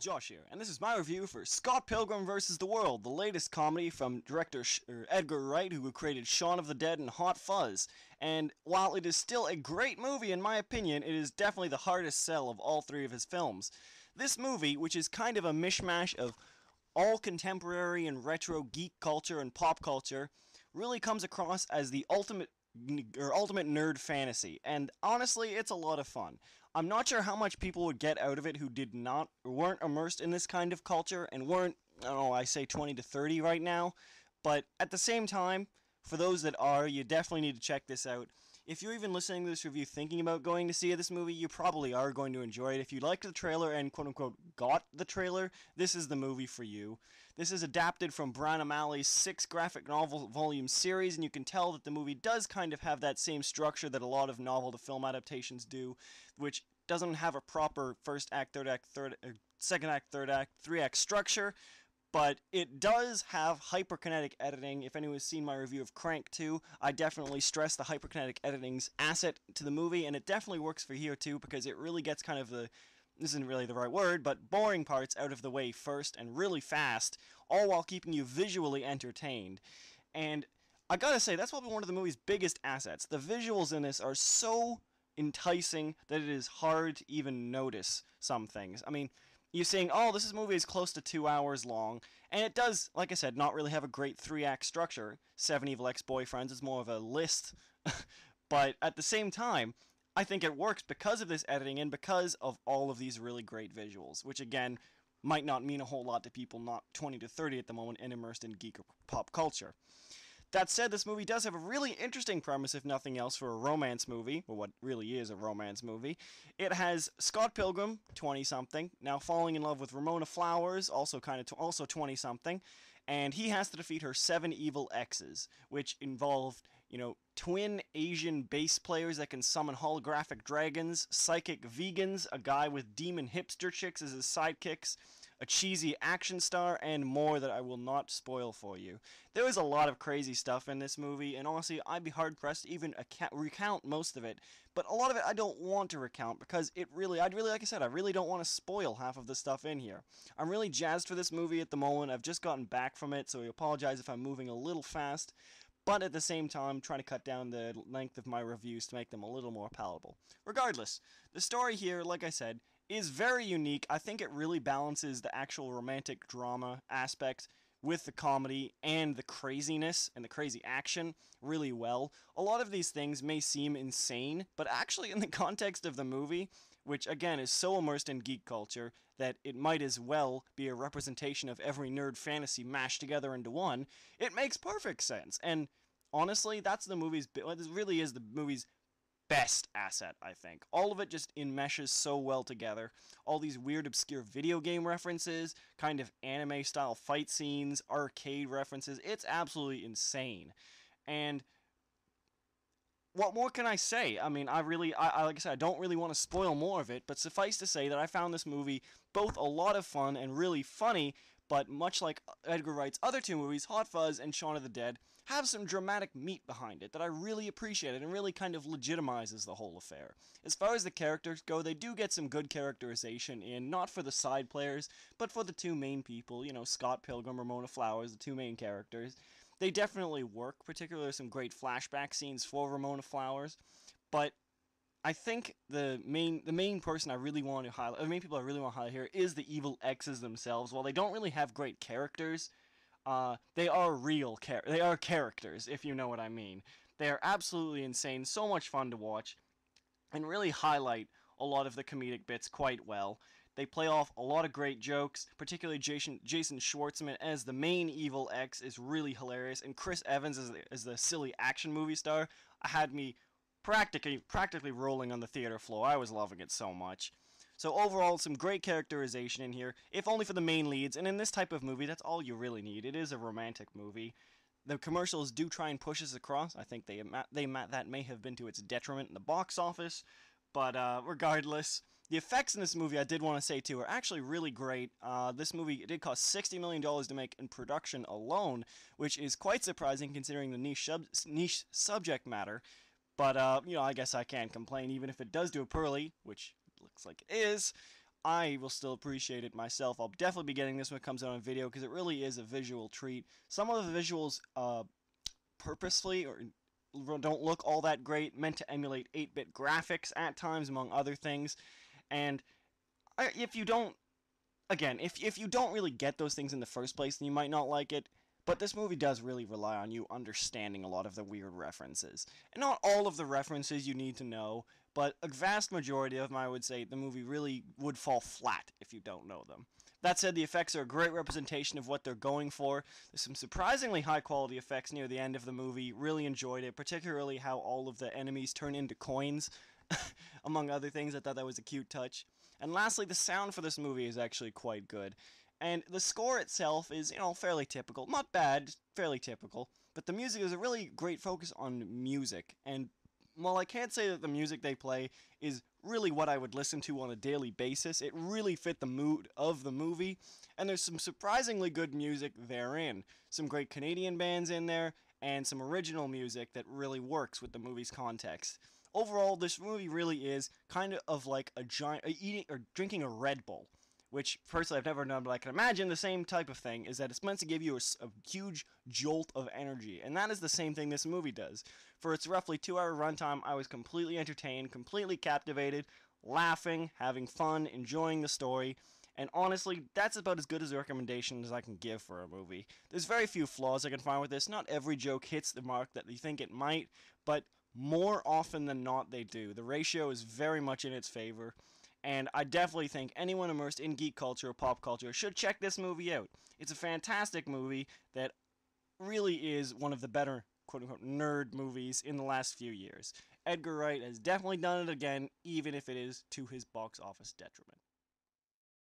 Josh here, and this is my review for Scott Pilgrim vs. the World, the latest comedy from director Edgar Wright, who created Shaun of the Dead and Hot Fuzz. And while it is still a great movie in my opinion, it is definitely the hardest sell of all three of his films. This movie, which is kind of a mishmash of all contemporary and retro geek culture and pop culture, really comes across as the ultimate nerd fantasy, and honestly, it's a lot of fun. I'm not sure how much people would get out of it who weren't immersed in this kind of culture and weren't, I don't know, I say 20 to 30 right now, but at the same time, for those that are, you definitely need to check this out. If you're even listening to this review thinking about going to see this movie, you probably are going to enjoy it. If you liked the trailer and quote-unquote got the trailer, this is the movie for you. This is adapted from Bryan O'Malley's 6 graphic novel volume series, and you can tell that the movie does kind of have that same structure that a lot of novel-to-film adaptations do, which doesn't have a proper first act, third act, second act, third act, 3-act structure, but it does have hyper-kinetic editing. If anyone's seen my review of Crank 2, I definitely stress the hyper-kinetic editing's asset to the movie, and it definitely works for here too, because it really gets kind of this isn't really the right word, but boring parts out of the way first and really fast, all while keeping you visually entertained. And I gotta say, that's probably one of the movie's biggest assets. The visuals in this are so enticing that it is hard to even notice some things. I mean, you're saying, oh, this movie is close to 2 hours long, and it does, like I said, not really have a great 3-act structure. 7 Evil Ex-Boyfriends is more of a list, but at the same time, I think it works because of this editing and because of all of these really great visuals, which again, might not mean a whole lot to people not 20 to 30 at the moment and immersed in geek or pop culture. That said, this movie does have a really interesting premise, if nothing else, for a romance movie, or what really is a romance movie. It has Scott Pilgrim, 20-something, now falling in love with Ramona Flowers, also 20-something, and he has to defeat her 7 evil exes, which involve, twin Asian bass players that can summon holographic dragons, psychic vegans, a guy with demon hipster chicks as his sidekicks, a cheesy action star, and more that I will not spoil for you. There is a lot of crazy stuff in this movie, and honestly, I'd be hard-pressed to even recount most of it, but a lot of it I don't want to recount, because like I said, I really don't want to spoil half of the stuff in here. I'm really jazzed for this movie at the moment. I've just gotten back from it, so I apologize if I'm moving a little fast, but at the same time, trying to cut down the length of my reviews to make them a little more palatable. Regardless, the story here, like I said, is very unique. I think it really balances the actual romantic drama aspect with the comedy and the craziness and the crazy action really well. A lot of these things may seem insane, but actually in the context of the movie, which again is so immersed in geek culture that it might as well be a representation of every nerd fantasy mashed together into one, it makes perfect sense. And honestly, this really is the movie's best asset, I think. All of it just enmeshes so well together. All these weird, obscure video game references, kind of anime-style fight scenes, arcade references. It's absolutely insane. And what more can I say? I mean, like I said, I don't really want to spoil more of it, but suffice to say that I found this movie both a lot of fun and really funny, but much like Edgar Wright's other 2 movies, Hot Fuzz and Shaun of the Dead, have some dramatic meat behind it that I really appreciated and really kind of legitimizes the whole affair. As far as the characters go, they do get some good characterization in, not for the side players, but for the 2 main people, Scott Pilgrim, Ramona Flowers, the 2 main characters. They definitely work, particularly some great flashback scenes for Ramona Flowers, but I think the main person I really want to highlight, the main people I really want to highlight here is the evil exes themselves. While they don't really have great characters, they are they are characters, if you know what I mean. They are absolutely insane, so much fun to watch, and really highlight a lot of the comedic bits quite well. They play off a lot of great jokes, particularly Jason Schwartzman as the main evil ex is really hilarious, and Chris Evans as the silly action movie star had me practically rolling on the theater floor. I was loving it so much. So overall, some great characterization in here, if only for the main leads, and in this type of movie, that's all you really need. It is a romantic movie. The commercials do try and push us across. I think that may have been to its detriment in the box office, but regardless, the effects in this movie, I did want to say too, are actually really great. This movie, it did cost $60 million to make in production alone, which is quite surprising considering the niche subject matter. But, I guess I can't complain, even if it does do poorly, which looks like it is. I will still appreciate it myself. I'll definitely be getting this when it comes out on video because it really is a visual treat. Some of the visuals purposefully or don't look all that great, meant to emulate 8-bit graphics at times, among other things. And if you don't, again, if you don't really get those things in the first place, then you might not like it. But this movie does really rely on you understanding a lot of the weird references. And not all of the references you need to know, but a vast majority of them, I would say, the movie really would fall flat if you don't know them. That said, the effects are a great representation of what they're going for. There's some surprisingly high quality effects near the end of the movie. Really enjoyed it, particularly how all of the enemies turn into coins, among other things. I thought that was a cute touch. And lastly, the sound for this movie is actually quite good. And the score itself is, fairly typical. Not bad, fairly typical. But the music is a really great focus on music. And while I can't say that the music they play is really what I would listen to on a daily basis, it really fit the mood of the movie. And there's some surprisingly good music therein. Some great Canadian bands in there, and some original music that really works with the movie's context. Overall, this movie really is kind of like a giant eating or drinking a Red Bull, which personally I've never done, but I can imagine the same type of thing, is that it's meant to give you a huge jolt of energy, and that is the same thing this movie does. For its roughly 2-hour runtime, I was completely entertained, completely captivated, laughing, having fun, enjoying the story, and honestly, that's about as good as a recommendation as I can give for a movie. There's very few flaws I can find with this. Not every joke hits the mark that you think it might, but more often than not they do. The ratio is very much in its favor. And I definitely think anyone immersed in geek culture or pop culture should check this movie out. It's a fantastic movie that really is one of the better, quote-unquote, nerd movies in the last few years. Edgar Wright has definitely done it again, even if it is to his box office detriment.